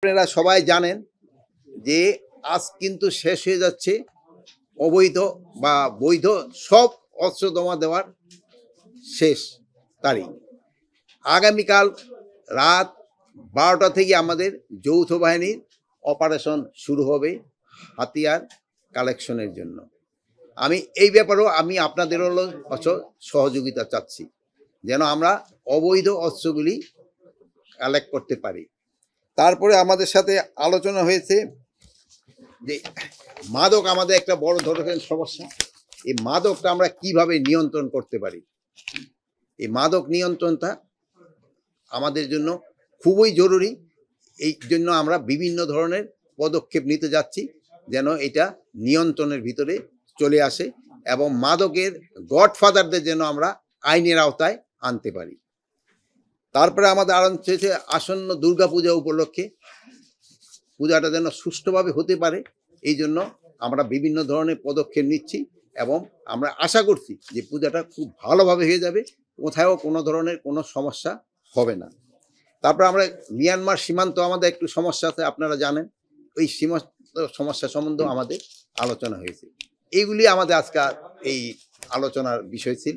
আপনারা সবাই জানেন যে আজ কিন্তু শেষ হয়ে যাচ্ছে অবৈধ বা বৈধ সব অস্ত্র জমা দেওয়ার শেষ তারিখ। আগামীকাল রাত 12টা থেকে আমাদের যৌথ বাহিনীর অপারেশন শুরু হবে হাতিয়ার কালেকশনের জন্য। আমি এই ব্যাপারেও আপনাদের সহযোগিতা চাচ্ছি, যেন আমরা অবৈধ অস্ত্রগুলি কালেক্ট করতে পারি। তারপরে আমাদের সাথে আলোচনা হয়েছে যে মাদক আমাদের একটা বড় ধরনের সমস্যা। এই মাদকটা আমরা কিভাবে নিয়ন্ত্রণ করতে পারি। এই মাদক নিয়ন্ত্রণটা আমাদের জন্য খুবই জরুরি। এই জন্য আমরা বিভিন্ন ধরনের পদক্ষেপ নিতে যাচ্ছি, যেন এটা নিয়ন্ত্রণের ভিতরে চলে আসে এবং মাদকের গডফাদারদের যেন আমরা আইনের আওতায় আনতে পারি। তারপরে আমাদের আরম্ভ হয়েছে আসন্ন দুর্গাপূজা উপলক্ষে পূজাটা যেন সুষ্ঠুভাবে হতে পারে, এই জন্য আমরা বিভিন্ন ধরনের পদক্ষেপ নিচ্ছি এবং আমরা আশা করছি যে পূজাটা খুব ভালোভাবে হয়ে যাবে, কোথাও কোনো ধরনের কোনো সমস্যা হবে না। তারপরে আমরা মিয়ানমার সীমান্ত আমাদের একটু সমস্যা আছে, আপনারা জানেন। ওই সমস্যা সম্বন্ধেও আমাদের আলোচনা হয়েছে। এইগুলি আমাদের আজকাল এই আলোচনার বিষয় ছিল।